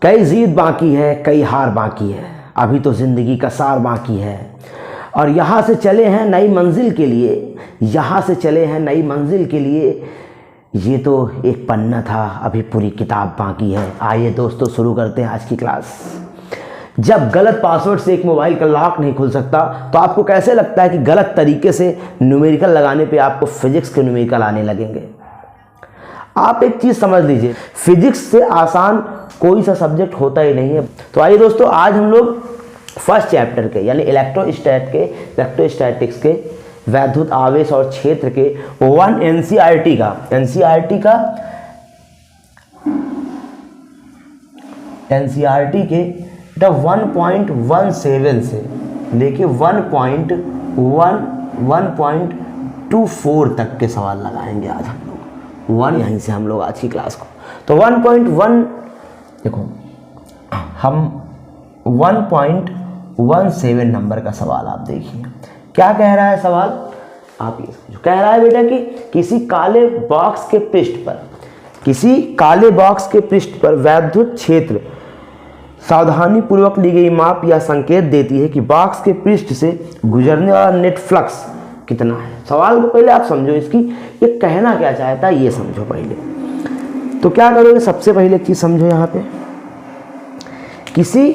कई जीत बाकी है, कई हार बाकी है, अभी तो ज़िंदगी का सार बाकी है। और यहाँ से चले हैं नई मंजिल के लिए, यहाँ से चले हैं नई मंजिल के लिए। ये तो एक पन्ना था, अभी पूरी किताब बाकी है। आइए दोस्तों शुरू करते हैं आज की क्लास। जब गलत पासवर्ड से एक मोबाइल का लॉक नहीं खुल सकता तो आपको कैसे लगता है कि गलत तरीके से न्यूमेरिकल लगाने पे आपको फिजिक्स के न्यूमेरिकल आने लगेंगे। आप एक चीज़ समझ लीजिए, फिजिक्स से आसान कोई सा सब्जेक्ट होता ही नहीं है। तो आइए दोस्तों, आज हम लोग फर्स्ट चैप्टर के यानी इलेक्ट्रोस्टैटिक्स के वैद्युत आवेश और क्षेत्र के एनसीईआरटी के 1.17 से लेके 1.24 तक के सवाल लगाएंगे आज हम लोग। यहीं से हम लोग आज की क्लास को तो 1.1 देखो, हम 1.17 नंबर का सवाल आप देखिए क्या कह रहा है सवाल। आप ये समझो, कह रहा है बेटा कि किसी काले बॉक्स के पृष्ठ पर वैद्युत क्षेत्र सावधानी पूर्वक ली गई माप या संकेत देती है कि बॉक्स के पृष्ठ से गुजरने वाला नेट फ्लक्स कितना है। सवाल को पहले आप समझो, इसकी ये कहना क्या चाहता है ये समझो पहले। तो क्या करोगे, सबसे पहले एक चीज समझो, यहाँ पे किसी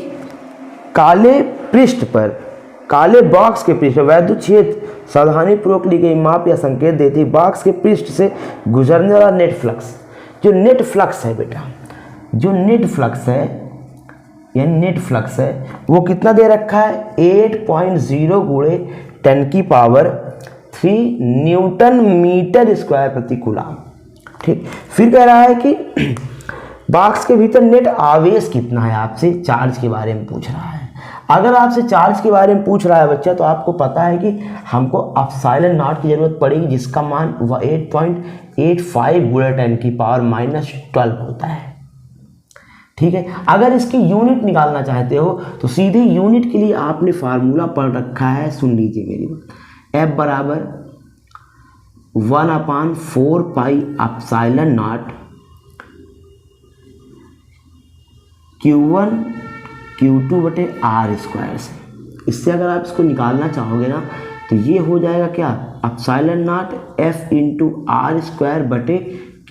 काले बॉक्स के पृष्ठ वैद्युत क्षेत्र सावधानी पूर्वक ली गई माप या संकेत देती है बॉक्स के पृष्ठ से गुजरने वाला नेट फ्लक्स। जो नेट फ्लक्स है बेटा, जो नेट फ्लक्स है वो कितना दे रखा है, 8.0 गुणे 10⁻³ न्यूटन मीटर स्क्वायर प्रति कूलम। ठीक, फिर कह रहा है कि बॉक्स के भीतर नेट आवेश कितना है, आपसे चार्ज के बारे में पूछ रहा है। अगर आपसे चार्ज के बारे में पूछ रहा है बच्चा, तो आपको पता है कि हमको एप्सिलॉन नॉट की जरूरत पड़ेगी, जिसका मान 8.85 गुणे 10⁻⁻12 होता है। ठीक है, अगर इसकी यूनिट निकालना चाहते हो तो सीधे यूनिट के लिए आपने फार्मूला पढ़ रखा है, सुन लीजिए मेरी बात। F बराबर 1/4 pi epsilon not Q1 Q2 बटे R स्क्वायर से। इससे अगर आप इसको निकालना चाहोगे ना तो ये हो जाएगा क्या, epsilon not F into R square बटे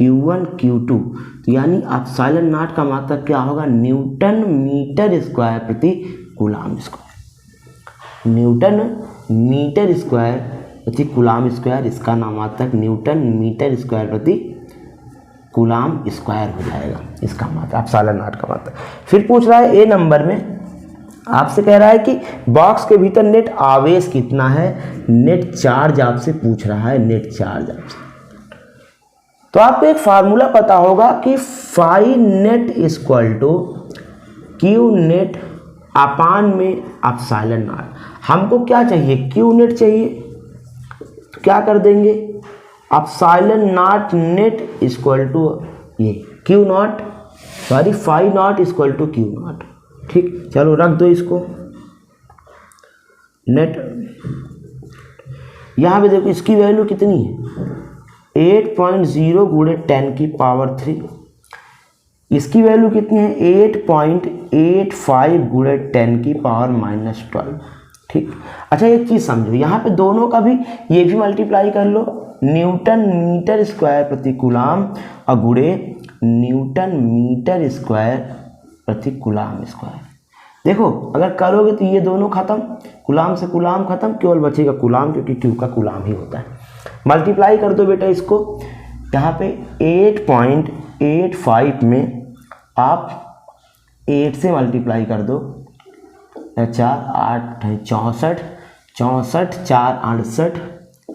Q1 Q2। तो यानी एप्सिलॉन नॉट का मात्रक क्या होगा, न्यूटन मीटर स्क्वायर प्रति coulomb square. Newton metre square प्रति कूलम स्क्वायर, इसका नाम मात्रक न्यूटन मीटर स्क्वायर प्रति कूलम स्क्वायर हो जाएगा, इसका मात्रक एप्सिलॉन नॉट का मात्रक। फिर पूछ रहा है ए नंबर में, आपसे कह रहा है कि बॉक्स के भीतर नेट आवेश कितना है, नेट चार्ज आपसे पूछ रहा है, नेट चार्ज आपसे। तो आपको एक फार्मूला पता होगा कि phi net equal to q net upon में एप्सिलॉन नॉट। हमको क्या चाहिए, क्यू नेट चाहिए, तो क्या कर देंगे, epsilon naught net equal to ये q naught, sorry phi naught equal to q naught. ठीक, चलो रख दो इसको। नेट यहाँ पे देखो, इसकी वैल्यू कितनी है, 8.0 गुणे 10⁻³ इसकी वैल्यू कितनी है, 8.85 गुणे 10⁻⁻12। ठीक, अच्छा एक चीज़ समझो, यहाँ पे दोनों का भी ये भी मल्टीप्लाई कर लो, न्यूटन मीटर स्क्वायर प्रति कूलम और गुणे न्यूटन मीटर स्क्वायर प्रति कूलम स्क्वायर। देखो अगर करोगे तो ये दोनों खत्म, कूलम से कूलम खत्म, केवल बचेगा कूलम, क्योंकि क्यू का कूलम ही होता है। मल्टीप्लाई कर दो बेटा इसको, यहाँ पे 8.85 में आप 8 से मल्टीप्लाई कर दो, 4 8 64, 64 4 68,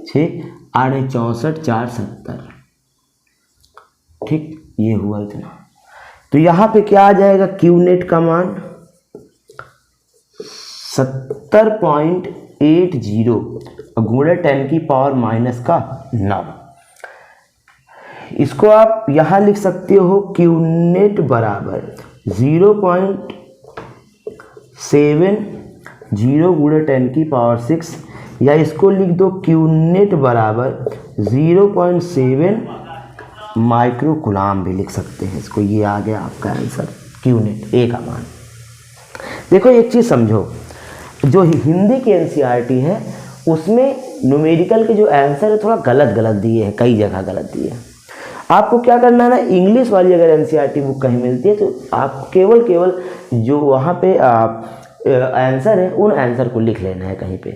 6 8 64 4 70। ठीक, ये हुआ इतना। तो यहाँ पे क्या आ जाएगा, क्यू नेट का मान 70.80 गुणे 10⁻⁻9। इसको आप यहाँ लिख सकते हो, क्यू नेट बराबर 0.70 गुणे 10⁻6, या इसको लिख दो क्यू नेट बराबर 0.7 माइक्रो कूलम भी लिख सकते हैं इसको। ये आ गया आपका आंसर। क्यू नेट ए का मान। देखो एक चीज़ समझो, जो हिंदी की एनसीईआरटी है उसमें न्यूमेरिकल के जो आंसर है थोड़ा गलत गलत दिए हैं, कई जगह गलत दिए हैं। आपको क्या करना है ना, इंग्लिश वाली अगर एनसीईआरटी बुक कहीं मिलती है तो आप केवल जो वहाँ पे आंसर है उन आंसर को लिख लेना है कहीं पे।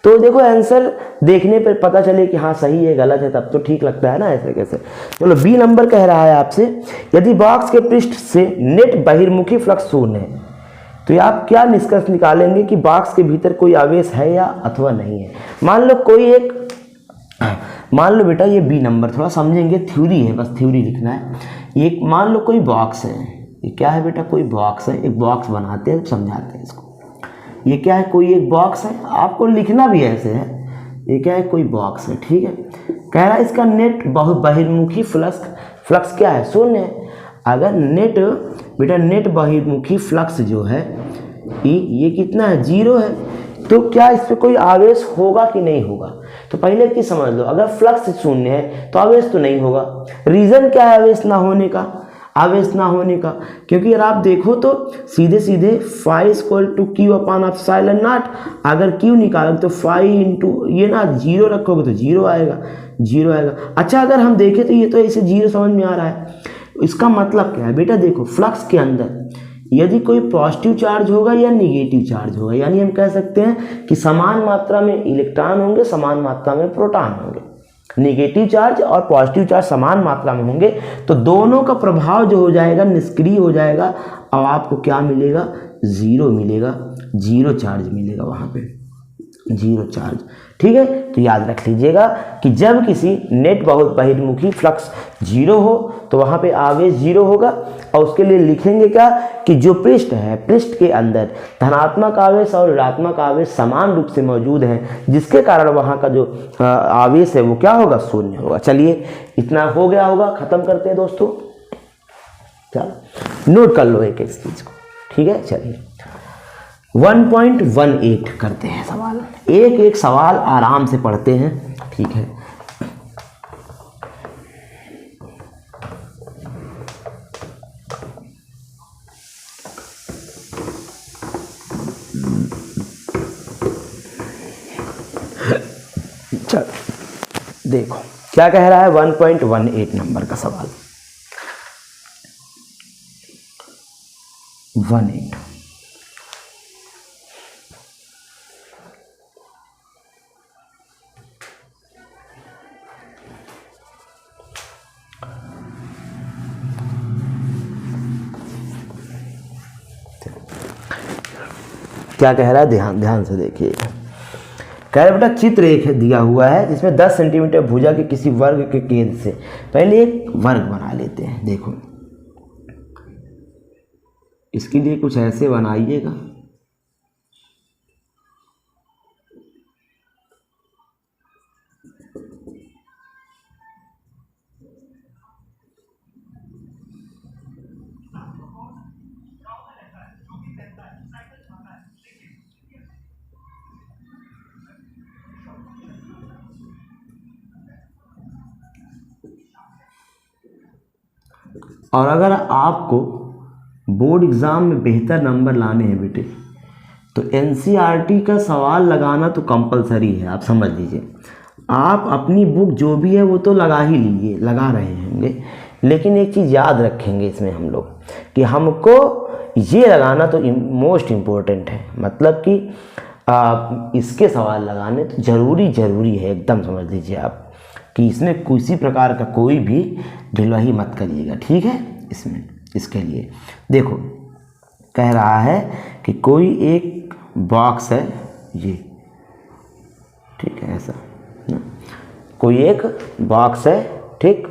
तो देखो आंसर देखने पर पता चले कि हाँ सही है गलत है, तब तो ठीक लगता है ना, ऐसे कैसे। चलो बी नंबर कह रहा है आपसे, यदि बॉक्स के पृष्ठ से नेट बहिर्मुखी फ्लक्स शून्य है तो आप क्या निष्कर्ष निकालेंगे कि बॉक्स के भीतर कोई आवेश है या अथवा नहीं है। मान लो बेटा ये बी नंबर, थोड़ा समझेंगे, थ्योरी है, बस थ्योरी लिखना है। ये मान लो कोई बॉक्स है, ये क्या है बेटा, कोई बॉक्स है, एक बॉक्स बनाते हैं समझाते हैं इसको। ये क्या है, कोई एक बॉक्स है, आपको लिखना भी ऐसे है, ये क्या है, कोई बॉक्स है, ठीक है। कह रहा है इसका नेट बहिर्मुखी फ्लक्स क्या है, शून्य है। अगर नेट बहिर्मुखी फ्लक्स जो है ये कितना है, 0 है, तो क्या इस पर कोई आवेश होगा कि नहीं होगा। तो पहले की समझ लो, अगर फ्लक्स शून्य है तो आवेश तो नहीं होगा। रीजन क्या है आवेश ना होने का, क्योंकि अगर आप देखो तो सीधे phi equal to Q upon epsilon naught. अगर क्यू निकालोगे तो फाई इंटू ये ना 0 रखोगे तो 0 आएगा। अच्छा अगर हम देखें तो ये तो ऐसे 0 समझ में आ रहा है। इसका मतलब क्या है बेटा, देखो फ्लक्स के अंदर यदि कोई पॉजिटिव चार्ज होगा या निगेटिव चार्ज होगा, यानी हम कह सकते हैं कि समान मात्रा में इलेक्ट्रॉन होंगे, समान मात्रा में प्रोटॉन होंगे। निगेटिव चार्ज और पॉजिटिव चार्ज समान मात्रा में होंगे तो दोनों का प्रभाव जो हो जाएगा निष्क्रिय हो जाएगा और आपको क्या मिलेगा, 0 मिलेगा, 0 चार्ज मिलेगा वहाँ पे, 0 चार्ज। ठीक है, तो याद रख लीजिएगा कि जब किसी नेट बहिर्मुखी फ्लक्स 0 हो तो वहाँ पे आवेश 0 होगा। और उसके लिए लिखेंगे क्या कि जो पृष्ठ है, पृष्ठ के अंदर धनात्मक आवेश और ऋणात्मक आवेश समान रूप से मौजूद हैं, जिसके कारण वहाँ का जो आवेश है वो क्या होगा, शून्य होगा। चलिए इतना हो गया होगा, खत्म करते हैं दोस्तों। चलो नोट कर लो एक चीज को, ठीक है। चलिए 1.18 करते हैं सवाल, एक सवाल आराम से पढ़ते हैं, ठीक है। चलो देखो क्या कह रहा है, 1.18 नंबर का सवाल। 18 क्या कह रहा है, ध्यान से देखिएगा। कह रहा बेटा चित्र एक दिया हुआ है जिसमें 10 सेंटीमीटर भुजा के किसी वर्ग के केंद्र से, पहले एक वर्ग बना लेते हैं। देखो इसके लिए कुछ ऐसे बनाइएगा, और अगर आपको बोर्ड एग्ज़ाम में बेहतर नंबर लाने हैं बेटे तो एनसीईआरटी का सवाल लगाना तो कंपलसरी है, आप समझ लीजिए। आप अपनी बुक जो भी है वो तो लगा ही लीजिए, लगा रहे होंगे, लेकिन एक चीज़ याद रखेंगे इसमें हम लोग कि हमको ये लगाना तो मोस्ट इम्पोर्टेंट है, मतलब कि इसके सवाल लगाने तो ज़रूरी है, एकदम समझ लीजिए आप कि इसमें किसी प्रकार का कोई भी ढिलवाही मत करिएगा, ठीक है। इसमें इसके लिए देखो कह रहा है कि कोई एक बॉक्स है ये, ठीक है, ऐसा ना, कोई एक बॉक्स है, ठीक।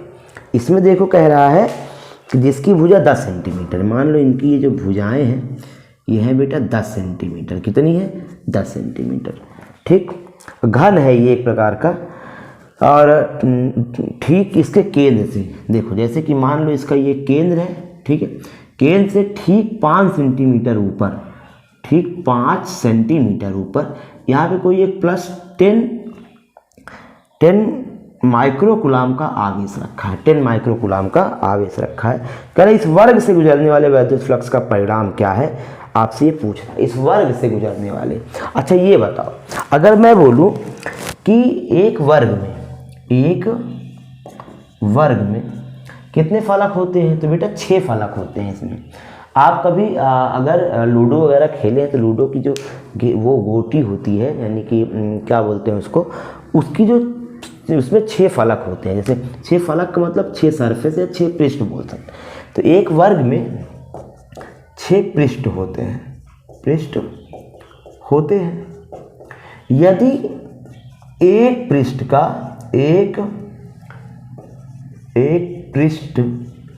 इसमें देखो कह रहा है कि जिसकी भुजा 10 सेंटीमीटर, मान लो इनकी ये जो भुजाएं हैं ये है बेटा 10 सेंटीमीटर, कितनी है, 10 सेंटीमीटर, ठीक। घन है ये एक प्रकार का, और ठीक इसके केंद्र से देखो, जैसे कि मान लो इसका ये केंद्र है, ठीक है, केंद्र से ठीक 5 सेंटीमीटर ऊपर, ठीक 5 सेंटीमीटर ऊपर यहाँ पे कोई एक +10 माइक्रोकुलाम का आवेश रखा है, 10 माइक्रोकुलाम का आवेश रखा है। कह रहे इस वर्ग से गुजरने वाले वैद्युत फ्लक्स का परिणाम क्या है, आपसे ये पूछ रहा है, इस वर्ग से गुजरने वाले। अच्छा ये बताओ, अगर मैं बोलूं कि एक वर्ग में कितने फलक होते हैं, तो बेटा 6 फलक होते हैं इसमें। आप कभी अगर लूडो वगैरह खेले हैं तो लूडो की जो वो गोटी होती है, यानी कि क्या बोलते हैं उसको, उसकी जो उसमें 6 फलक होते हैं। जैसे 6 फलक का मतलब 6 सरफेस या 6 पृष्ठ बोल सकते हैं। तो एक वर्ग में 6 पृष्ठ होते हैं। यदि एक पृष्ठ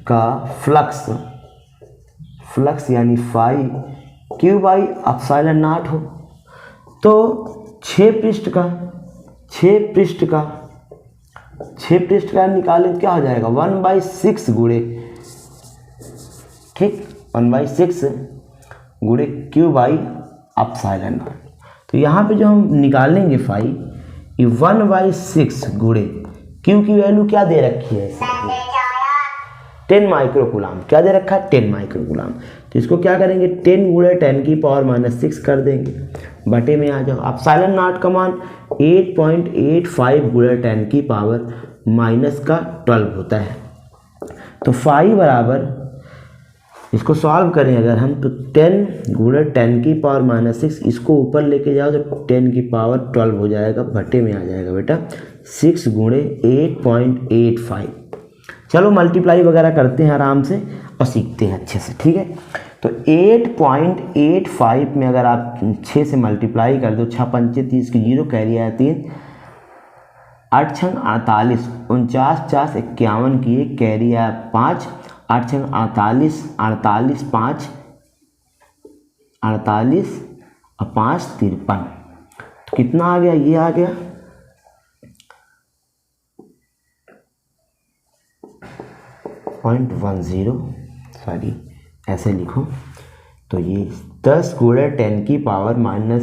का फ्लक्स यानी phi Q by epsilon naught हो, तो 6 पृष्ठ का निकालें क्या हो जाएगा, 1/6 गुणे, ठीक, 1/6 गुणे क्यू बाई एप्सिलॉन नॉट। तो यहाँ पे जो हम निकालेंगे फाई, ये 1/6 गुणे क्यू की वैल्यू क्या दे रखी है, 10 माइक्रोकुलाम। क्या दे रखा है, 10 माइक्रोकुलाम। तो इसको क्या करेंगे, 10 गुणे 10⁻⁻6 कर देंगे, बटे में आ जाओ। एप्सिलॉन नॉट का मान 8.85 गुणे 10⁻⁻12 होता है। तो फाई बराबर, इसको सॉल्व करें अगर हम, तो 10 गुणे 10⁻⁻6, इसको ऊपर लेके जाओ तो 10⁻12 हो जाएगा, बटे में आ जाएगा बेटा 6 गुणे 8.85। चलो मल्टीप्लाई वगैरह करते हैं आराम से और सीखते हैं अच्छे से, ठीक है। तो 8.85 में अगर आप 6 से मल्टीप्लाई कर दो, 6 पंचे 30 की 0, कैरी आया 3, 8 छंग 48, 49 4 51 की 1, कैरी आया 5, 8 छंग 48, 48 5 48 और 5 53। तो कितना आ गया, ये आ गया 0.10, सॉरी ऐसे लिखो। तो ये 10 गुणे 10⁻⁻,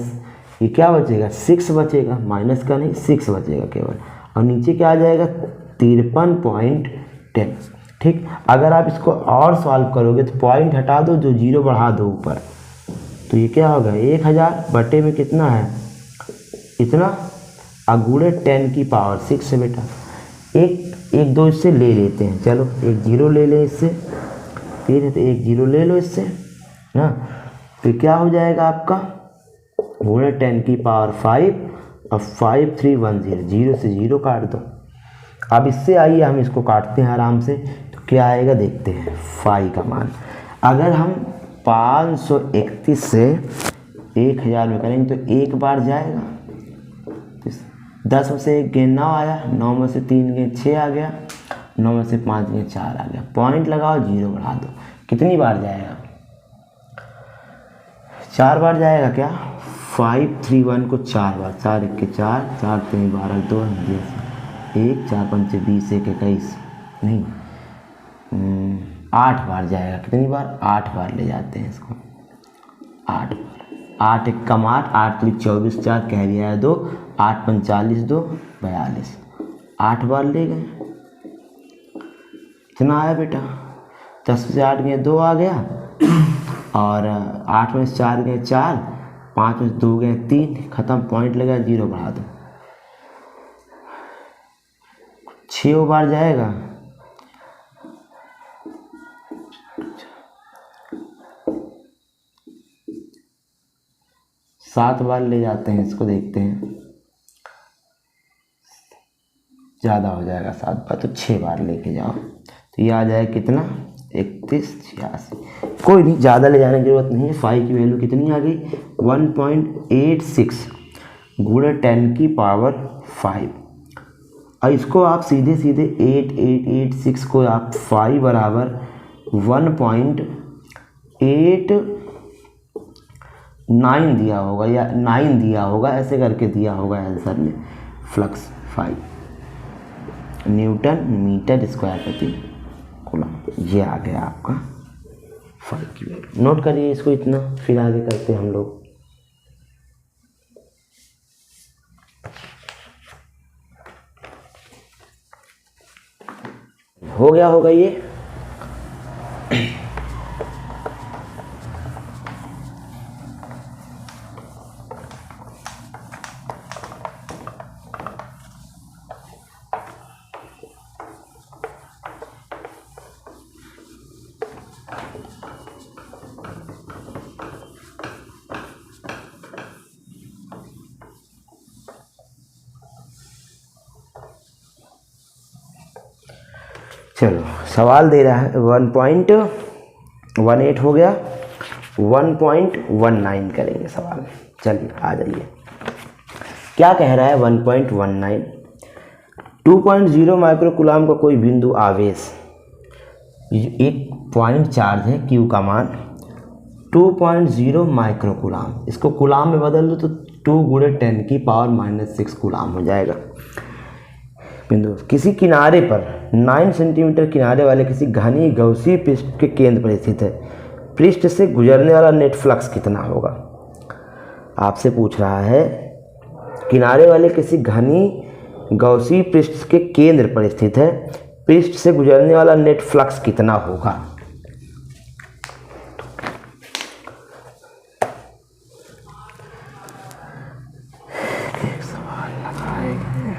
ये क्या बचेगा, 6 बचेगा, माइनस का नहीं 6 बचेगा केवल, और नीचे क्या आ जाएगा 53.10, ठीक। अगर आप इसको और सॉल्व करोगे तो पॉइंट हटा दो, जो 0 बढ़ा दो ऊपर, तो ये क्या होगा 1000 बटे में कितना है इतना, और गुणे 10⁻6 से बेटा एक 2 इससे ले लेते हैं, चलो एक 0 ले लें इससे, फिर एक 0 ले लो इससे ना, फिर क्या हो जाएगा आपका गुणे 10⁻5 और 5310, 0 से 0 काट दो। अब इससे आइए हम इसको काटते हैं आराम से, तो क्या आएगा देखते हैं। फाई का मान अगर हम 531 से 1000 में करेंगे तो एक बार जाएगा, 10 में से 1 गए 9 आया, 9 में से 3 गए 6 आ गया, 9 में से 5 गए 4 आ गया। पॉइंट लगाओ, 0 बढ़ा दो, कितनी बार जाएगा, 4 बार जाएगा क्या, 531 को 4 बार, 4 1 के 4, 4 3 12 2 1, 4 5 20 1 21, नहीं 8 बार जाएगा। कितनी बार, 8 बार ले जाते हैं इसको, 8 बार, 8 1 कम 8, 8 3 24, 4 कैरी आया 2, 8 45 2 42, 8 बार ले गए। इतना आया बेटा, 10 से 8 गए 2 आ गया, और 8 में से 4 गए 4, 5 में से 2 गए 3, खत्म, पॉइंट लगा, 0 बढ़ा दो। 6 बार जाएगा, 7 बार ले जाते हैं इसको, देखते हैं ज़्यादा हो जाएगा 7 बार, तो 6 बार लेके जाओ, तो ये आ जाएगा कितना 31 86। कोई नहीं, ज़्यादा ले जाने की जरूरत नहीं है। फाई की वैल्यू कितनी आ गई 1.86 गुणे 10⁻5, और इसको आप सीधे 8886 को आप फाई बराबर 1.89 दिया होगा या 9 दिया होगा, ऐसे करके दिया होगा आंसर में। Flux phi newton metre square प्रति कूलम, ये आ गया आपका फाई की वैल्यू। नोट करिए इसको इतना, फिर आगे करते हैं हम लोग। हो गया होगा ये। चलो सवाल दे रहा है 1.18 हो गया, 1.19 करेंगे सवाल। चलिए आ जाइए, क्या कह रहा है 1.19। 2.0 माइक्रो कूलाम का कोई बिंदु आवेश, एक पॉइंट चार्ज है Q का मान 2.0 माइक्रो कूलाम, इसको कूलाम में बदल दो तो 2 गुणे 10⁻⁻6 कूलाम हो जाएगा। बिंदु किसी किनारे पर 9 सेंटीमीटर किनारे वाले किसी घनी गौसीय पृष्ठ के केंद्र पर स्थित है। पृष्ठ से गुजरने वाला नेट फ्लक्स कितना होगा। आपसे पूछ रहा है किनारे वाले किसी घनी गौसीय पृष्ठ के केंद्र पर स्थित है, पृष्ठ से गुजरने वाला नेट फ्लक्स कितना होगा। एक सवाल लगाएंगे।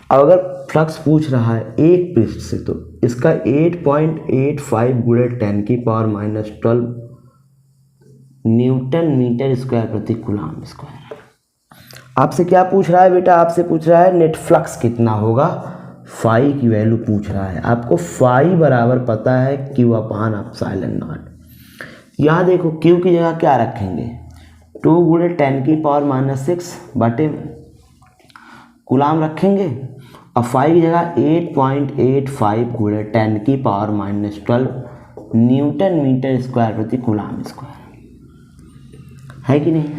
अब अगर फ्लक्स पूछ रहा है एक पृष्ठ से, तो इसका 8.85 गुणे 10⁻⁻12 न्यूटन मीटर स्क्वायर प्रति कूलाम स्क्वायर। आपसे क्या पूछ रहा है बेटा, आपसे पूछ रहा है नेट फ्लक्स कितना होगा, फाई की वैल्यू पूछ रहा है। आपको फाई बराबर पता है Q/ε0। यहाँ देखो Q की जगह क्या रखेंगे, 2 गुणे 10⁻⁻6 बटे कूलाम रखेंगे, और फाई की जगह 8.85 गुणे 10⁻⁻12 न्यूटन मीटर स्क्वायर प्रति कूलाम स्क्वायर, है कि नहीं।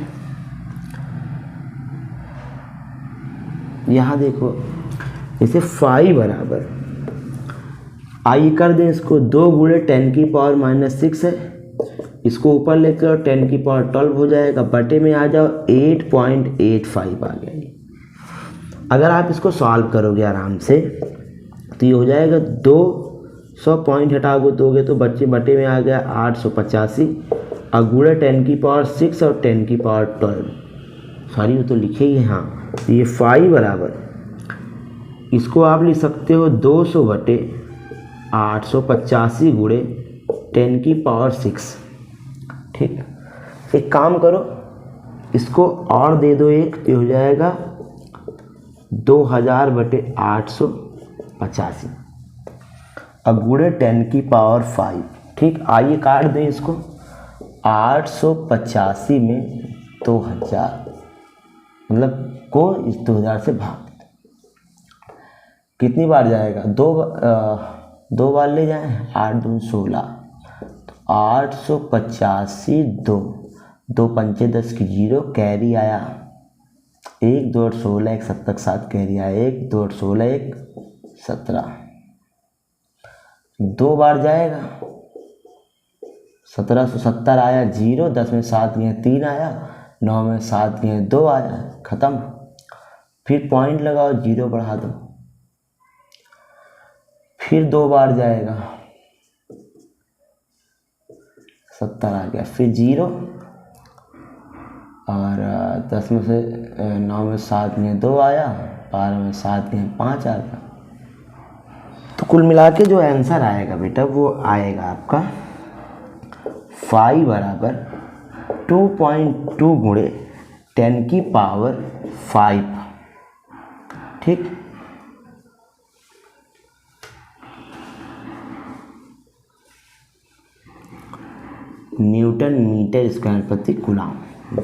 यहाँ देखो जैसे फाई बराबर, आइए कर दें इसको, 2 गुणे 10⁻⁻6 है, इसको ऊपर लेकर 10⁻12 हो जाएगा, बटे में आ जाओ 8.85 आ गया। अगर आप इसको सॉल्व करोगे आराम से तो ये हो जाएगा 200 पॉइंट हटाओगे दोगे तो बच्चे बटे में आ गया 885, और गुणे 10⁻6 और 10⁻12, सॉरी वो तो लिखे ही हाँ। तो ये फाई बराबर, इसको आप लिख सकते हो 200 बटे 885 गुणे 10⁻6। ठीक, एक काम करो इसको और दे दो एक, तो हो जाएगा 2000 बटे 885 अब गुणे 10⁻5। ठीक, आइए काट दें इसको, 885 में 2000 मतलब को इस 2000 से भाग दें, कितनी बार जाएगा, दो बार ले जाएं, 8 दूनी 16, तो 885 दो पंचे 10 की 0, कैरी आया 1 2 8 16, 1 7 7 कैरी आया 1 2 8 16 1 17, 2 बार जाएगा 1770 आया 0, 10 में 7 गए 3 आया, 9 में 7 गए 2 आया, ख़त्म। फिर पॉइंट लगाओ, 0 बढ़ा दो, फिर 2 बार जाएगा 70 आ गया, फिर 0, और 10 में से 9 में 7 गए 2 आया, 12 में 7 गए 5 आ गया। तो कुल मिला के जो आंसर आएगा बेटा वो आएगा आपका फाई बराबर 2.2 गुणे 10⁵। ठीक, न्यूटन मीटर स्क्वायर प्रति कूलाम।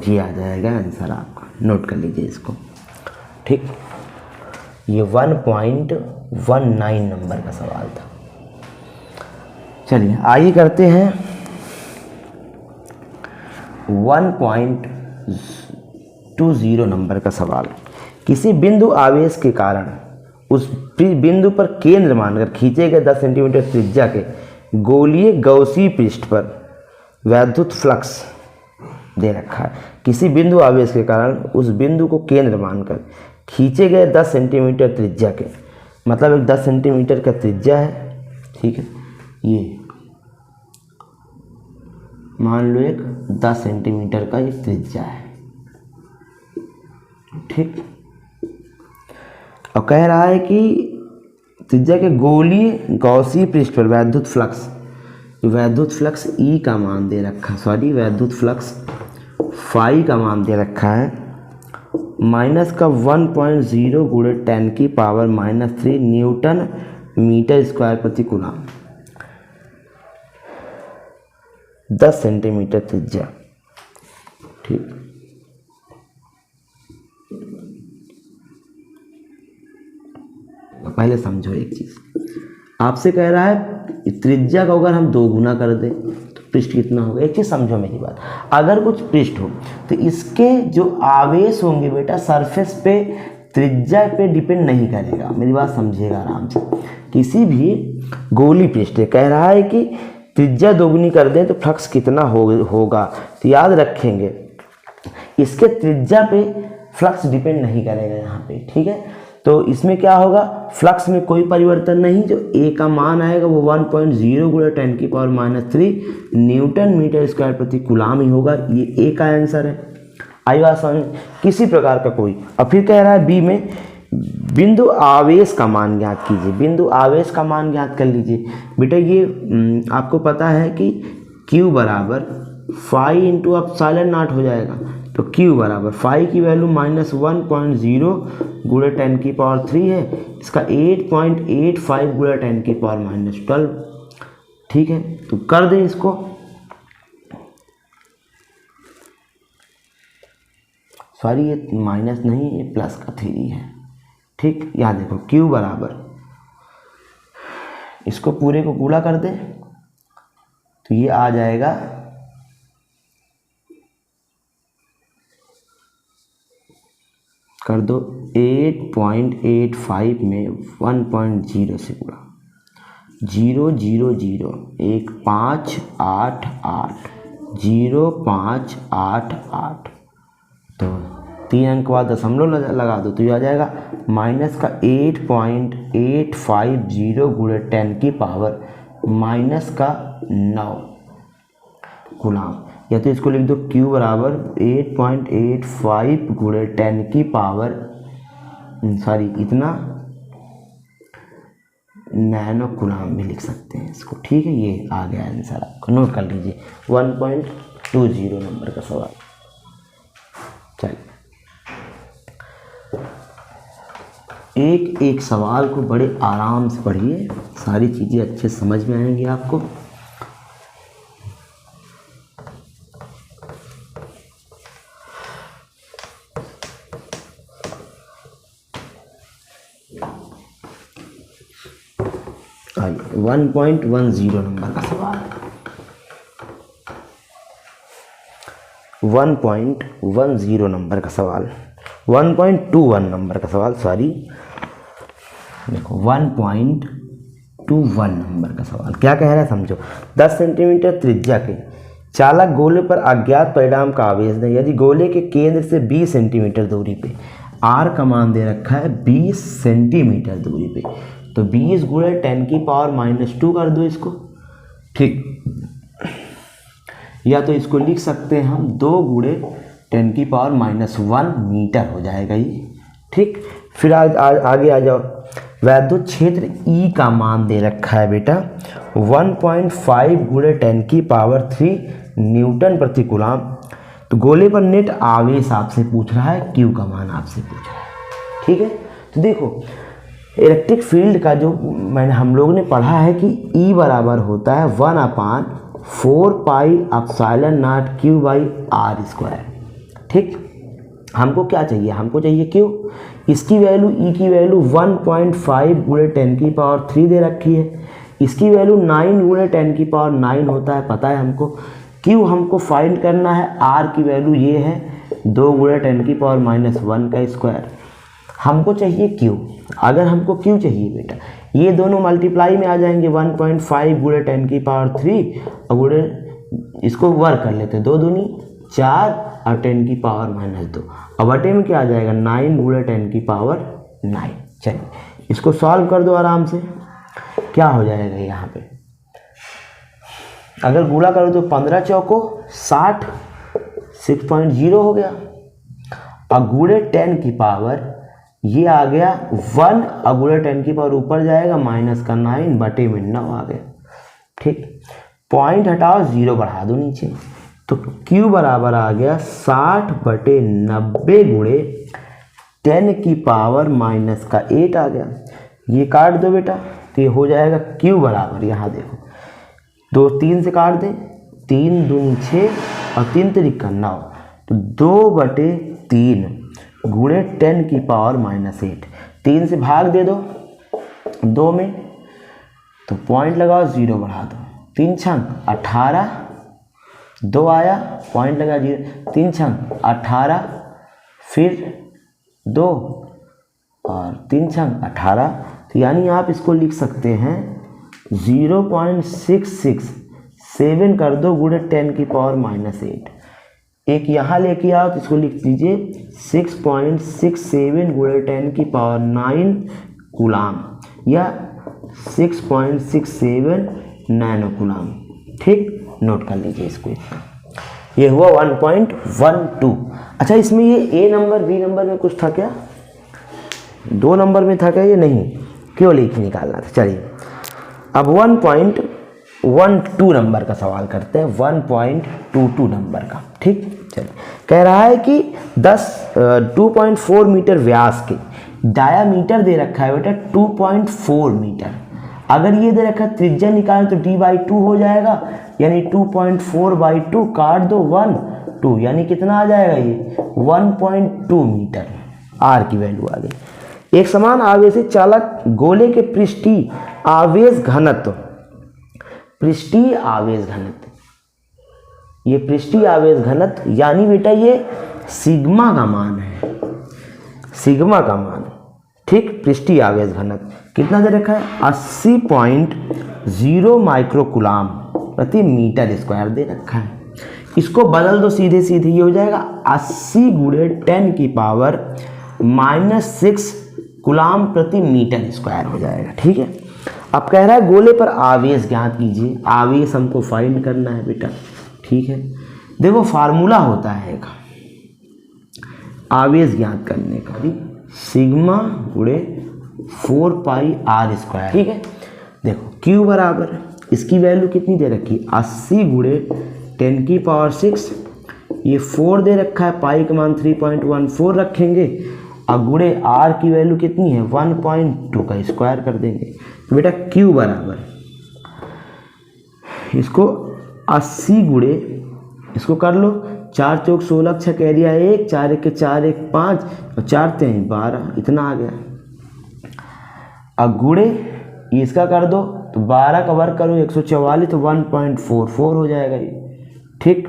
ये आ जाएगा आंसर आपका, नोट कर लीजिए इसको। ठीक, ये 1.19 नंबर का सवाल था। चलिए आइए करते हैं 1.20 नंबर का सवाल। किसी बिंदु आवेश के कारण उस बिंदु पर केंद्र मानकर खींचे गए 10 सेंटीमीटर त्रिज्या के गोलीय गौसीय पृष्ठ पर वैद्युत फ्लक्स दे रखा है। किसी बिंदु आवेश के कारण उस बिंदु को केंद्र मानकर खींचे गए 10 सेंटीमीटर त्रिज्या के, मतलब एक 10 सेंटीमीटर का त्रिज्या है, ठीक है, ये मान लो एक 10 सेंटीमीटर का ये त्रिज्या है, ठीक। और कह रहा है कि त्रिज्या के गोलीय गौसीय पृष्ठ पर वैद्युत फ्लक्स, वैद्युत फ्लक्स ई का मान दे रखा है, सॉरी वैद्युत फ्लक्स फाई का मान दे रखा है, माइनस का 1.0 गुणे 10 की पावर -3 न्यूटन मीटर स्क्वायर प्रति कूलाम, 10 सेंटीमीटर त्रिज्या, ठीक। पहले समझो एक चीज, आपसे कह रहा है त्रिज्या का अगर हम 2 गुना कर दें तो पृष्ठ कितना होगा। एक चीज समझो मेरी बात, अगर कुछ पृष्ठ हो तो इसके जो आवेश होंगे बेटा सरफेस पे त्रिज्या पे डिपेंड नहीं करेगा। मेरी बात समझिएगा आराम से। किसी भी गोली पृष्ठ कह रहा है कि त्रिज्या 2 गुनी कर दें तो फ्लक्स कितना होगा, तो याद रखेंगे इसके त्रिज्या पे फ्लक्स डिपेंड नहीं करेगा यहाँ पे, ठीक है। तो इसमें क्या होगा, फ्लक्स में कोई परिवर्तन नहीं, जो ए का मान आएगा वो 1.0 गुणे 10 की पावर -3 न्यूटन मीटर स्क्वायर प्रति कूलाम ही होगा। ये ए का आंसर है। आई बात समझ। किसी प्रकार का कोई, और फिर कह रहा है बी में बिंदु आवेश का मान ज्ञात कीजिए। बिंदु आवेश का मान ज्ञात कर लीजिए बेटा। ये आपको पता है कि Q बराबर फाई इंटू एप्सिलॉन नॉट हो जाएगा। तो Q बराबर फाई की वैल्यू -1.0 गुणे 10 की पावर 3 है, इसका 8.85 गुणे 10 की पावर -12, ठीक है। तो कर दें इसको, सॉरी ये माइनस नहीं, ये प्लस का 3 है, ठीक। यहाँ देखो Q बराबर, इसको पूरे को गुणा कर दें तो ये आ जाएगा कर दो 8.85 में 1.0 से गुणा 0001588 0588, तो 3 अंक बाद दशमलव लगा दो तो ये आ जाएगा माइनस का 8.850 गुणे 10 की पावर -9 कूलाम। या तो इसको लिख दो Q बराबर 8.85 गुणे 10 की पावर, सॉरी इतना नैनो कूलाम भी लिख सकते हैं इसको, ठीक है। ये आ गया आंसर आपको, नोट कर लीजिए 1.20 नंबर का सवाल। चलिए एक एक सवाल को बड़े आराम से पढ़िए, सारी चीज़ें अच्छे समझ में आएंगी आपको। आइए 1.10 नंबर का सवाल, 1.10 नंबर का सवाल, 1.21 नंबर का सवाल, सॉरी देखो 1.21 नंबर का सवाल क्या कह रहा है समझो। 10 सेंटीमीटर त्रिज्या के चालक गोले पर अज्ञात परिणाम का आवेश दें। यदि गोले के केंद्र से 20 सेंटीमीटर दूरी पे R का मान दे रखा है 20 सेंटीमीटर दूरी पे, तो 20 गुणे 10 की पावर -2 कर दो इसको, ठीक। या तो इसको लिख सकते हैं हम 2 गुणे 10 की पावर -1 मीटर हो जाएगा ये, ठीक। फिर आगे आ जाओ। वैद्युत क्षेत्र E का मान दे रखा है बेटा 1.5 गुणे 10 की पावर 3 न्यूटन प्रति कूलाम। तो गोले पर नेट आवेश आपसे पूछ रहा है, Q का मान आपसे पूछ रहा है, ठीक है। तो देखो इलेक्ट्रिक फील्ड का जो हम लोग ने पढ़ा है कि E बराबर होता है 1/4 4 pi epsilon naught Q by R square. ठीक, हमको क्या चाहिए, हमको चाहिए क्यू। इसकी वैल्यू ई की वैल्यू 1.5 गुणे 10 की पावर 3 दे रखी है। इसकी वैल्यू 9 गुणे 10 की पावर 9 होता है, पता है हमको। क्यू हमको फाइंड करना है, आर की वैल्यू ये है 2 गुणे 10 की पावर -1 का स्क्वायर। हमको चाहिए क्यू। अगर हमको क्यू चाहिए बेटा, ये दोनों मल्टीप्लाई में आ जाएंगे, 1.5 गुणे 10 की पावर 3 और गुणे इसको वर्क कर लेते हैं, 2 दूनी 4 और 10 की पावर -2। अब बटे में क्या आ जाएगा, 9 गुणे 10 की पावर 9। चलिए इसको सॉल्व कर दो आराम से। क्या हो जाएगा यहाँ पे, अगर गुणा करो तो 15 चौको 60, 6.0 हो गया। और गुणे 10 की पावर ये आ गया 1 और गुणे 10 की पावर ऊपर जाएगा -9 बटे में 9 आ गया। ठीक, पॉइंट हटाओ, 0 बढ़ा दो नीचे, तो Q बराबर आ गया 60 बटे 90 गुणे 10 की पावर -8 आ गया। ये काट दो बेटा, तो ये हो जाएगा Q बराबर, यहाँ देखो 2 3 से काट दें, 3 दूनी 6 और 3 तिरिका 9, तो 2 बटे 3 गुणे 10 की पावर -8। 3 से भाग दे दो 2 में, तो पॉइंट लगाओ, 0 बढ़ा दो, 3 छंग 18, 2 आया, पॉइंट लगा 0, 3 छंग 18, फिर 2 और 3 छंग 18। तो यानी आप इसको लिख सकते हैं 0.667 कर दो गुणे 10 की पावर -8। एक यहाँ लेके आओ तो इसको लिख दीजिए 6.67 गुणे 10 की पावर 9 कूलाम या 6.67 नैनो कूलाम। ठीक, नोट कर लीजिए इसको। ये हुआ 1.12। अच्छा, इसमें ये ए नंबर बी नंबर में कुछ था क्या, 2 नंबर में था क्या, ये नहीं, क्यों लिख निकालना था। चलिए अब 1.12 नंबर का सवाल करते हैं, 1.22 नंबर का। ठीक, चलिए कह रहा है कि 2.4 मीटर व्यास के डायामीटर दे रखा है बेटा 2.4 मीटर। अगर ये दे रखा है त्रिज्या निकालें तो d/2 हो जाएगा, यानी 2.4/2 काट दो 1 2, यानी कितना आ जाएगा ये 1.2 मीटर। आर की वैल्यू आ गई। एक समान आवेशित चालक गोले के पृष्ठीय आवेश घनत्व, पृष्ठीय आवेश घनत्व, ये पृष्ठीय आवेश घनत्व यानी बेटा ये सिग्मा का मान है, सिग्मा का मान। ठीक, पृष्ठीय आवेश घनत्व कितना दे रखा है, 80.0 माइक्रोकूलाम प्रति मीटर स्क्वायर दे रखा है। इसको बदल दो सीधे सीधे, ये हो जाएगा 80 गुणे 10 की पावर -6 कूलाम प्रति मीटर स्क्वायर हो जाएगा। ठीक है, अब कह रहा है गोले पर आवेश ज्ञात कीजिए। आवेश हमको फाइंड करना है बेटा। ठीक है, देखो फार्मूला होता है एक आवेश ज्ञात करने का भी, सिग्मा गुणे 4 पाई आर स्क्वायर। ठीक है, देखो Q बराबर, इसकी वैल्यू कितनी दे रखी, 80 गुणे 10 की पावर 6, ये 4 दे रखा है, पाई का मान 3.14 रखेंगे, और गुणे R की वैल्यू कितनी है 1.2 का स्क्वायर कर देंगे। तो बेटा Q बराबर, इसको 80 गुणे, इसको कर लो 4 चौक 16, 6 कैरी आया 1, 4 1 के 4 1 5 और 4 3 12, इतना आ गया। अब गुणे इसका कर दो तो 12 का वर्ग करो 144, तो 1.44 हो जाएगा ये। ठीक,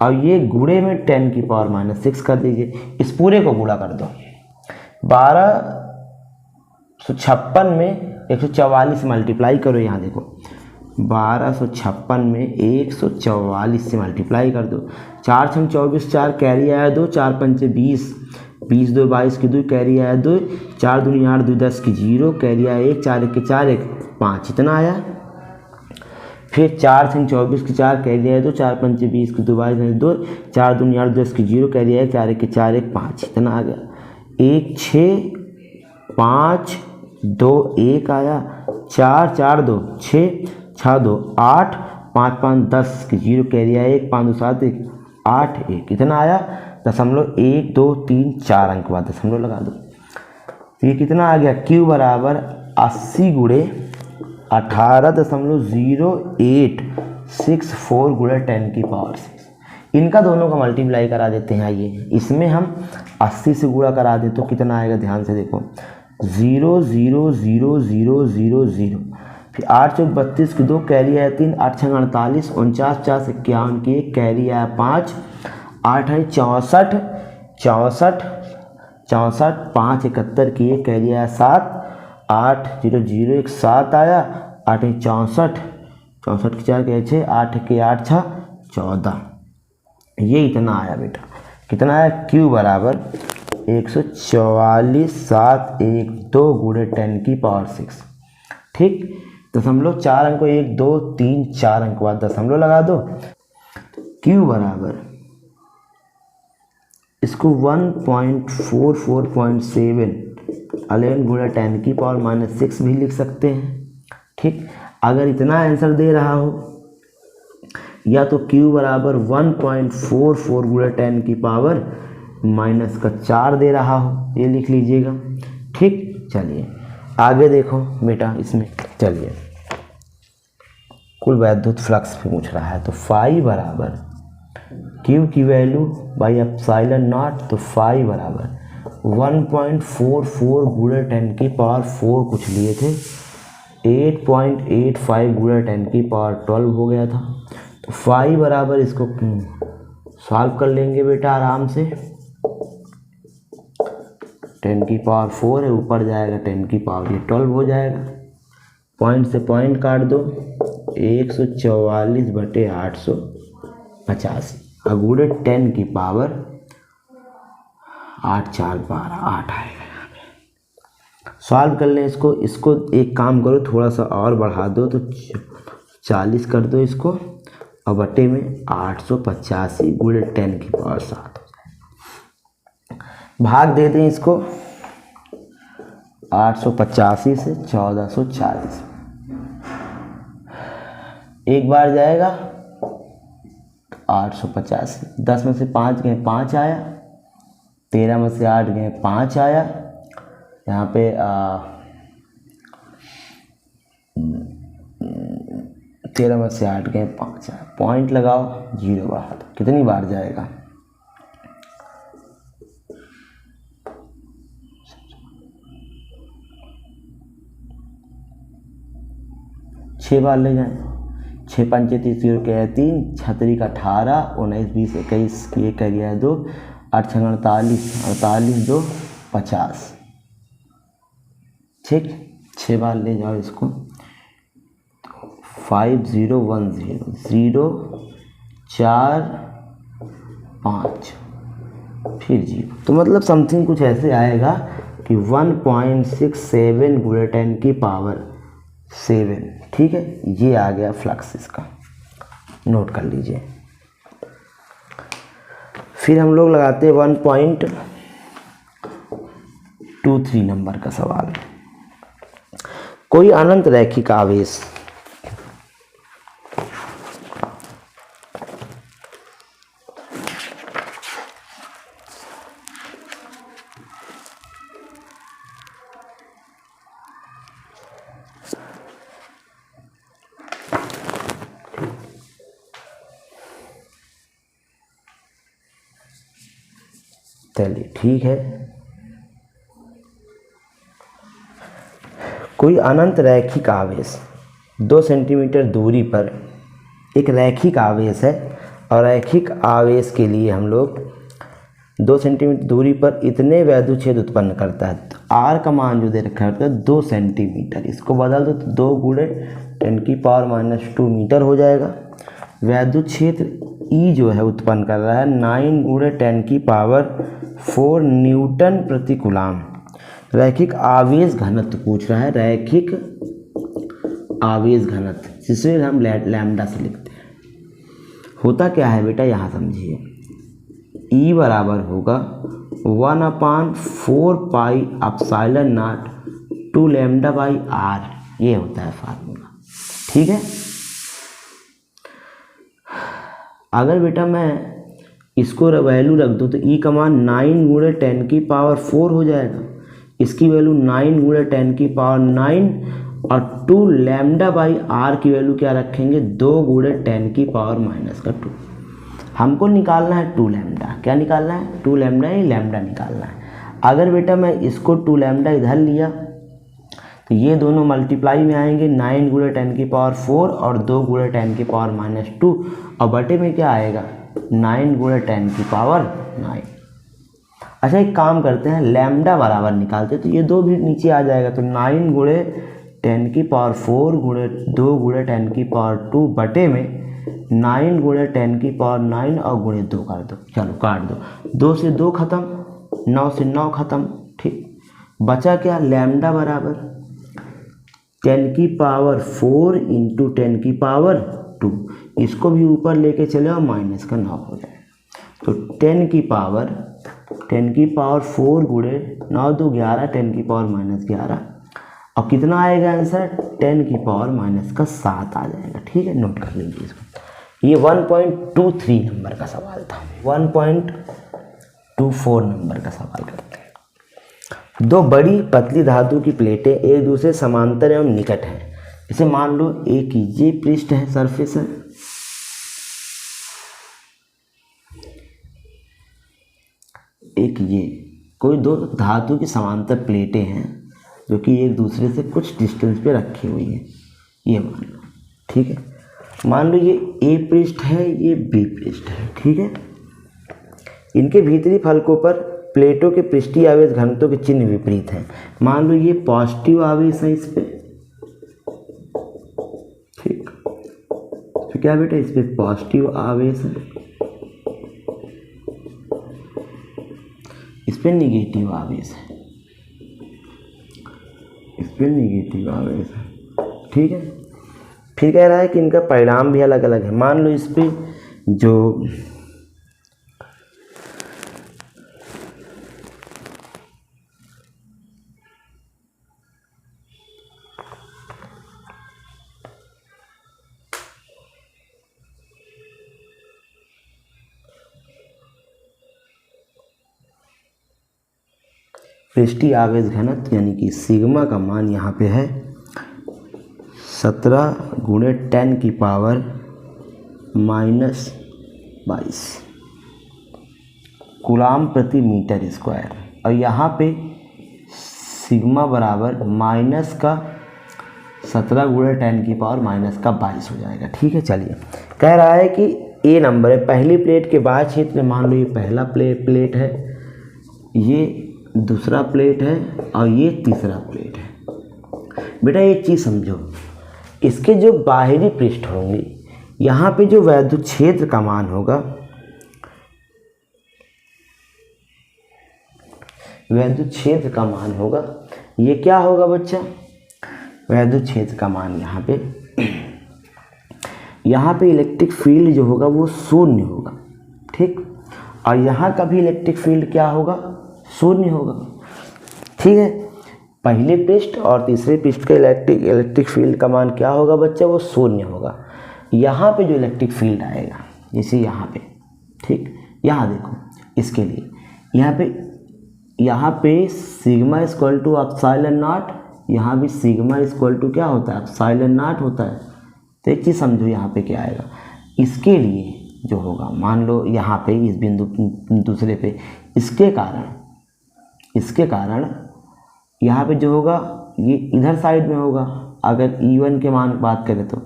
अब ये गुणे में 10 की पावर -6 कर दीजिए, इस पूरे को गुणा कर दो, 1256 में 144 मल्टीप्लाई करो, यहाँ देखो 1256 में 144 से मल्टीप्लाई कर दो, 4 6 24, 4 कैरी आया 2, 4 5 20, 20 2 22 की 2 कैरी आया 2, 4 दूनी 8 2 10 की 0 कैरी आया 1, 4 1 के 4 1 5, इतना आया। फिर 4 6 24 की 4 कैरी आया 2, 4 5 20 की 2 22 2, 4 दूनी 8 10 की 0 कैरी आया 4 1 के 4 1 5, इतना आ गया। 1 6 5 2 1 आया, 4 4 2 6 6 2 8, 5 5 10 की 0 कैरी आया 1, 5 2 7 1 8 1, इतना आया। 1 2 3 4 अंक बाद दशमलव लगा दो, तो ये कितना आ गया, Q बराबर 80 गुणे 18.08 6 4 गुणा 10 की पावर 6। इनका दोनों का मल्टीप्लाई करा देते हैं। आइए इसमें हम 80 से गुणा करा दे तो कितना आएगा, ध्यान से देखो 0 0 0 0 0 0, फिर 8 चौक 32 की 2 कैरी आया 3, 8 छंग 48, 49 4 51 की 1 कैरी आया 5, 8 है 64 64 64, 5 71 की 1 कैरी आया 7, 8 0 0 1 7 आया, 8 है 64 64 की 4 के 6, 8 के 8 6 14। ये इतना आया बेटा, कितना आया, Q बराबर 144 712 गुणे 10 की पावर 6। ठीक, दशमलव 4 अंक को 1 2 3 4 अंक बाद दशमलव लगा दो। Q बराबर इसको 1.44.7 11 गुणा 10 की पावर -6 भी लिख सकते हैं। ठीक, अगर इतना आंसर दे रहा हो या तो Q बराबर 1.44 गुणा 10 की पावर -4 दे रहा हो, ये लिख लीजिएगा। ठीक, चलिए आगे देखो बेटा, इसमें चलिए कुल वैद्युत फ्लक्स पूछ रहा है, तो फाई बराबर Q की वैल्यू बाई एप्सिलॉन नॉट, तो फाई बराबर 1.44 गुणा 10 की पावर 4 कुछ लिए थे, 8.85 गुणा 10 की पावर 12 हो गया था। तो फाई बराबर इसको सॉल्व कर लेंगे बेटा आराम से। 10 की पावर 4 है, ऊपर जाएगा 10 की पावर ये 12 हो जाएगा। पॉइंट से पॉइंट काट दो, 144/885 अगुणे 10 की पावर 8 4 12 8 आएगा। सॉल्व कर लें इसको। इसको एक काम करो, थोड़ा सा और बढ़ा दो तो 40 कर दो इसको, और बटे में 885 गुणे 10 की पावर 7 हो जाएगा। भाग दे दें इसको 885 से 1440, एक बार जाएगा 885, 10 में से 5 गए 5 आया, 13 में से 8 गए 5 आया, यहाँ पे 13 में से 8 गए 5 आया, पॉइंट लगाओ 0 बढ़ा दो, कितनी बार जाएगा, 6 बार ले जाएं। 6 पंचे 30 के 3, 6 का 18, 19 20 21 की 1 करिए 2, 8 6 48 48 2 50। ठीक, 6 बार ले जाओ इसको, 5010 0 4 5 फिर 0, तो मतलब समथिंग कुछ ऐसे आएगा कि 1.67 गुणे 10 की पावर 7। ठीक है, ये आ गया फ्लक्स इसका, नोट कर लीजिए। फिर हम लोग लगाते हैं 1.23 नंबर का सवाल। कोई अनंत रैखिक आवेश चलिए ठीक है, कोई अनंत रैखिक आवेश 2 सेंटीमीटर दूरी पर एक रैखिक आवेश है, और रैखिक आवेश के लिए हम लोग 2 सेंटीमीटर दूरी पर इतने वैद्युत क्षेत्र उत्पन्न करता है। तो आर का मान जो दे रखा है 2 सेंटीमीटर, इसको बदल दो तो 2 गुणे 10 की पावर -2 मीटर हो जाएगा। वैद्युत क्षेत्र ई जो है उत्पन्न कर रहा है 9 गुणे 10 की पावर 4 न्यूटन प्रति कूलाम। रैखिक आवेश घनत्व पूछ रहा है, रैखिक आवेश घनत्व, जिसे हम लैम्डा से लिखते हैं। होता क्या है बेटा, यहाँ समझिए, ई बराबर होगा 1/4 pi epsilon naught 2 lambda by R, ये होता है फार्मूला। ठीक है, अगर बेटा मैं इसको वैल्यू रख दूँ तो ई का मान 9 गुणे 10 की पावर 4 हो जाएगा, इसकी वैल्यू 9 गुणे 10 की पावर 9, और 2 लैम्डा बाई आर की वैल्यू क्या रखेंगे, 2 गुणे 10 की पावर माइनस का 2। हमको निकालना है 2 लैम्डा, क्या निकालना है, 2 लैम्डा ही लैम्डा निकालना है। अगर बेटा मैं इसको 2 लैम्डा इधर लिया तो ये दोनों मल्टीप्लाई में आएंगे, 9 गुणे 10 की पावर 4 और 2 गुणे 10 की पावर माइनस 2, और बटे में क्या आएगा 9 गुणे 10 की पावर 9। अच्छा एक काम करते हैं, लैम्डा बराबर निकालते हैं, तो ये 2 भी नीचे आ जाएगा, तो 9 गुणे 10 की पावर 4 गुणे 2 गुणे 10 की पावर 2 बटे में 9 गुणे 10 की पावर 9 और गुणे 2 कर दो, चलो काट दो, 2 से 2 खत्म, 9 से 9 खत्म, ठीक। बचा क्या, लैम्डा बराबर 10 की पावर 4 इंटू 10 की पावर 2, इसको भी ऊपर लेके चले और माइनस का 9 हो जाए, तो 10 की पावर 4 गुणे 9 2 11, 10 की पावर माइनस 11, और कितना आएगा आंसर, 10 की पावर माइनस का 7 आ जाएगा, ठीक है। नोट कर लीजिए इसको। ये 1.23 नंबर का सवाल था। 1.24 नंबर का सवाल करते हैं। 2 बड़ी पतली धातु की प्लेटें एक दूसरे समांतर एवं निकट हैं। इसे मान लो एक ये पृष्ठ है, सरफेस है, एक ये, कोई 2 धातु की समांतर प्लेटें हैं जो कि एक दूसरे से कुछ डिस्टेंस पे रखी हुई हैं, ये मान लो, ठीक है। मान लो ये ए पृष्ठ है, ये बी पृष्ठ है, ठीक है। इनके भीतरी फलकों पर प्लेटों के पृष्ठीय आवेश घनत्व के चिन्ह विपरीत हैं। मान लो ये पॉजिटिव आवेश है इस पे, ठीक, तो क्या बेटा इस पे पॉजिटिव आवेश है, इस पे निगेटिव आवेश है, इस पे निगेटिव आवेश है, ठीक है। फिर कह रहा है कि इनका परिणाम भी अलग अलग है। मान लो इस पे जो पृष्ठीय आवेश घनत्व यानी कि सिग्मा का मान यहाँ पे है 17 गुणे 10 की पावर माइनस 22 कूलाम प्रति मीटर स्क्वायर, और यहाँ पे सिग्मा बराबर माइनस का 17 गुणे 10 की पावर माइनस का 22 हो जाएगा, ठीक है। चलिए कह रहा है कि ए नंबर है, पहली प्लेट के बाह्य क्षेत्र में मान लो ये पहला प्लेट है, ये दूसरा प्लेट है और ये तीसरा प्लेट है। बेटा एक चीज़ समझो, इसके जो बाहरी पृष्ठ होंगे, यहाँ पे जो वैद्युत क्षेत्र का मान होगा, वैद्युत क्षेत्र का मान होगा, ये क्या होगा बच्चा, वैद्युत क्षेत्र का मान यहाँ पे इलेक्ट्रिक फील्ड जो होगा वो शून्य होगा, ठीक, और यहाँ का भी इलेक्ट्रिक फील्ड क्या होगा, शून्य होगा, ठीक है। पहले पृष्ठ और तीसरे पृष्ठ का इलेक्ट्रिक फील्ड का मान क्या होगा बच्चा, वो शून्य होगा। यहाँ पे जो इलेक्ट्रिक फील्ड आएगा, जैसे यहाँ पे, ठीक, यहाँ देखो इसके लिए यहाँ पे sigma equal to epsilon naught, यहाँ भी सिग्मा इक्वल टू क्या होता है, एप्सिलॉन नॉट होता है। तो एक चीज़ समझो, यहाँ पे क्या आएगा, इसके लिए जो होगा, मान लो यहाँ पे इस बिंदु दूसरे पे, इसके कारण यहाँ पे जो होगा ये इधर साइड में होगा अगर E1 के मान बात करें तो,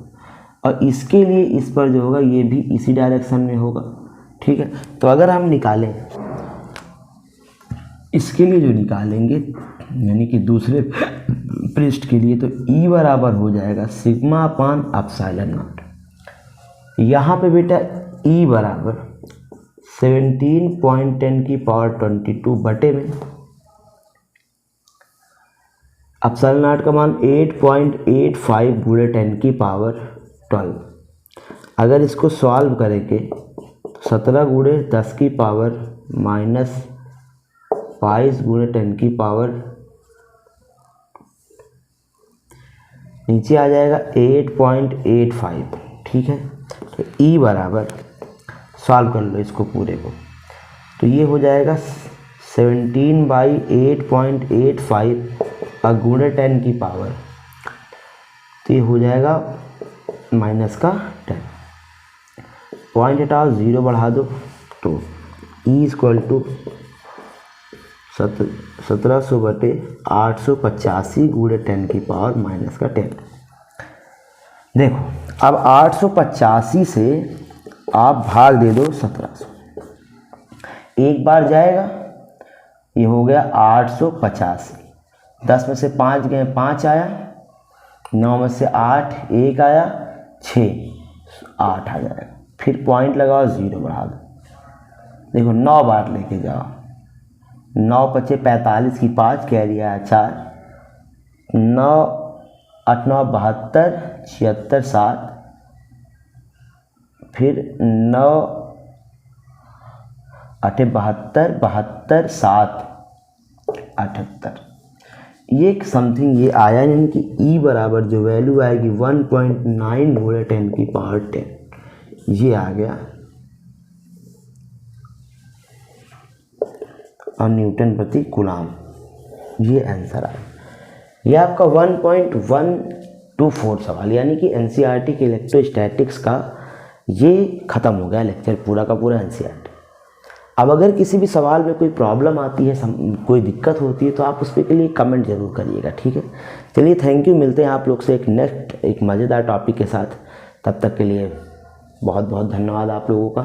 और इसके लिए इस पर जो होगा ये भी इसी डायरेक्शन में होगा, ठीक है। तो अगर हम निकालें इसके लिए जो निकालेंगे यानी कि दूसरे पृष्ठ के लिए, तो E बराबर हो जाएगा सिग्मा अपान एप्सिलॉन नॉट। यहाँ पे बेटा E बराबर 17.10 की पावर 22 बटे में एप्सिलॉन नॉट का मान 8.85 गुणे 10 की पावर 12। अगर इसको सॉल्व करेंगे 17 गुणे 10 की पावर माइनस 22 गुणे 10 की पावर नीचे आ जाएगा 8.85, ठीक है। तो E बराबर सॉल्व कर लो इसको पूरे को, तो ये हो जाएगा 17/8.85 और गुणे 10 की पावर ये हो जाएगा माइनस का 10, पॉइंट हटाओ 0 बढ़ा दो तो ई इक्वल टू 1700 बटे 885 गुणे 10 की पावर माइनस का 10। देखो अब 885 से आप भाग दे दो 1700, एक बार जाएगा, ये हो गया 885, 10 में से 5 गए 5 आया, 9 में से 8 1 आया 6 8 आ जाएगा, फिर पॉइंट लगाओ 0 बढ़ा दो, देखो 9 बार लेके जाओ, 9 पचे 45 की 5 कैरी आया 4, 9 8 9 72 76 7, फिर 9 8 72 72 7 78, ये समथिंग ये आया, यानी कि ई बराबर जो वैल्यू आएगी 1.9 गुणे 10 की पावर 10, ये आ गया और न्यूटन प्रति कूलाम, ये आंसर आया। ये आपका 1.124 सवाल, यानी कि एनसीईआरटी के इलेक्ट्रोस्टैटिक्स का ये ख़त्म हो गया लेक्चर, पूरा का पूरा एनसीईआरटी। अब अगर किसी भी सवाल में कोई प्रॉब्लम आती है, कोई दिक्कत होती है, तो आप उसके लिए कमेंट जरूर करिएगा, ठीक है। चलिए थैंक यू, मिलते हैं आप लोग से एक नेक्स्ट एक मज़ेदार टॉपिक के साथ, तब तक के लिए बहुत बहुत धन्यवाद आप लोगों का।